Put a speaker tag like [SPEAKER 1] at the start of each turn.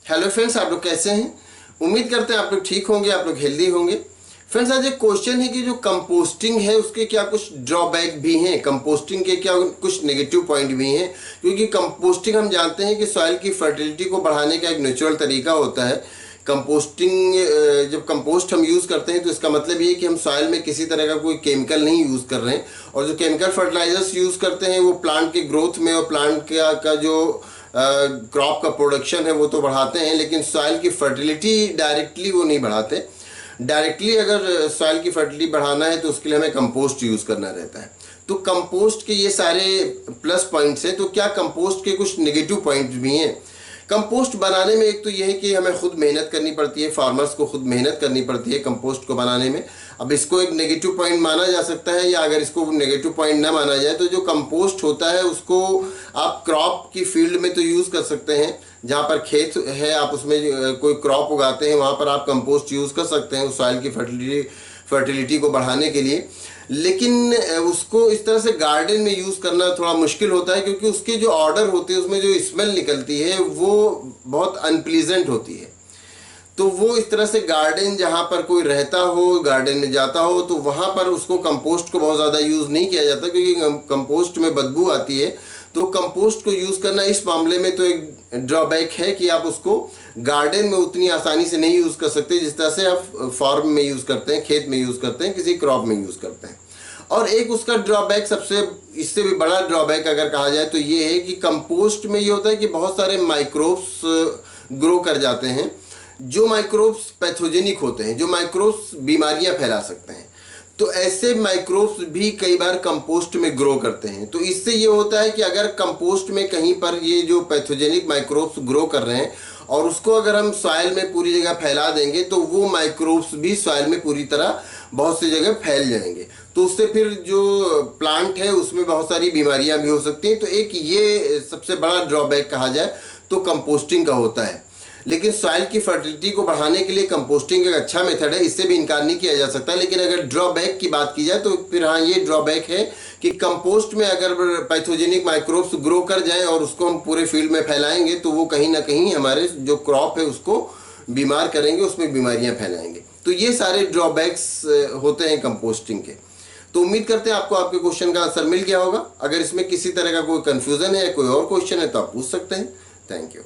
[SPEAKER 1] Hello friends, आप लोग कैसे हैं? उम्मीद करते हैं आप लोग ठीक होंगे, आप लोग हेल्दी होंगे। फ्रेंड्स, आज एक क्वेश्चन है कि जो कंपोस्टिंग है उसके क्या कुछ ड्रॉबैक भी हैं, कंपोस्टिंग के क्या कुछ नेगेटिव पॉइंट भी हैं। क्योंकि कंपोस्टिंग हम जानते हैं कि सॉइल की फर्टिलिटी को बढ़ाने का एक नेचुरल तरीका होता है। कंपोस्टिंग जब कंपोस्ट हम यूज़ करते हैं तो इसका मतलब ये है कि हम सॉइल में किसी तरह का कोई केमिकल नहीं यूज़ कर रहे हैं, और जो केमिकल फर्टिलाइजर्स यूज़ करते हैं वो प्लांट के ग्रोथ में और प्लांट का जो क्रॉप का प्रोडक्शन है वो तो बढ़ाते हैं, लेकिन सॉइल की फर्टिलिटी डायरेक्टली वो नहीं बढ़ाते। डायरेक्टली अगर सॉइल की फर्टिलिटी बढ़ाना है तो उसके लिए हमें कंपोस्ट यूज़ करना रहता है। तो कंपोस्ट के ये सारे प्लस पॉइंट्स हैं, तो क्या कंपोस्ट के कुछ नेगेटिव पॉइंट्स भी हैं? कंपोस्ट बनाने में एक तो ये है कि हमें खुद मेहनत करनी पड़ती है, फार्मर्स को खुद मेहनत करनी पड़ती है कंपोस्ट को बनाने में। अब इसको एक नेगेटिव पॉइंट माना जा सकता है, या अगर इसको नेगेटिव पॉइंट ना माना जाए तो जो कंपोस्ट होता है उसको आप क्रॉप की फील्ड में तो यूज़ कर सकते हैं। जहाँ पर खेत है आप उसमें कोई क्रॉप उगाते हैं वहाँ पर आप कंपोस्ट यूज़ कर सकते हैं उस सॉइल की फर्टिलिटी को बढ़ाने के लिए। लेकिन उसको इस तरह से गार्डन में यूज़ करना थोड़ा मुश्किल होता है, क्योंकि उसके जो ऑर्डर होते हैं उसमें जो स्मेल निकलती है वो बहुत अनप्लीजेंट होती है। तो वो इस तरह से गार्डन जहाँ पर कोई रहता हो, गार्डन में जाता हो, तो वहाँ पर उसको कंपोस्ट को बहुत ज़्यादा यूज़ नहीं किया जाता, क्योंकि कंपोस्ट में बदबू आती है। तो कंपोस्ट को यूज़ करना इस मामले में तो एक ड्रॉबैक है कि आप उसको गार्डन में उतनी आसानी से नहीं यूज़ कर सकते जिस तरह से आप फार्म में यूज़ करते हैं, खेत में यूज़ करते हैं, किसी क्रॉप में यूज़ करते हैं। और एक उसका ड्रॉबैक, सबसे इससे भी बड़ा ड्रॉबैक अगर कहा जाए तो ये है कि कंपोस्ट में ये होता है कि बहुत सारे माइक्रोब्स ग्रो कर जाते हैं, जो माइक्रोब्स पैथोजेनिक होते हैं, जो माइक्रोब्स बीमारियां फैला सकते हैं। तो ऐसे माइक्रोब्स भी कई बार कंपोस्ट में ग्रो करते हैं। तो इससे ये होता है कि अगर कंपोस्ट में कहीं पर ये जो पैथोजेनिक माइक्रोब्स ग्रो कर रहे हैं और उसको अगर हम सॉइल में पूरी जगह फैला देंगे तो वो माइक्रोब्स भी सॉइल में पूरी तरह बहुत सी जगह फैल जाएंगे। तो उससे फिर जो प्लांट है उसमें बहुत सारी बीमारियां भी हो सकती हैं। तो एक ये सबसे बड़ा ड्रॉबैक कहा जाए तो कंपोस्टिंग का होता है। लेकिन सॉइल की फर्टिलिटी को बढ़ाने के लिए कंपोस्टिंग एक अच्छा मेथड है, इससे भी इनकार नहीं किया जा सकता। लेकिन अगर ड्रॉबैक की बात की जाए तो फिर हाँ, ये ड्रॉबैक है कि कंपोस्ट में अगर पैथोजेनिक माइक्रोब्स ग्रो कर जाएं और उसको हम पूरे फील्ड में फैलाएंगे तो वो कहीं ना कहीं हमारे जो क्रॉप है उसको बीमार करेंगे, उसमें बीमारियां फैलाएंगे। तो ये सारे ड्रॉबैक्स होते हैं कंपोस्टिंग के। तो उम्मीद करते हैं आपको आपके क्वेश्चन का आंसर मिल गया होगा। अगर इसमें किसी तरह का कोई कंफ्यूजन है या कोई और क्वेश्चन है तो आप पूछ सकते हैं। Thank you.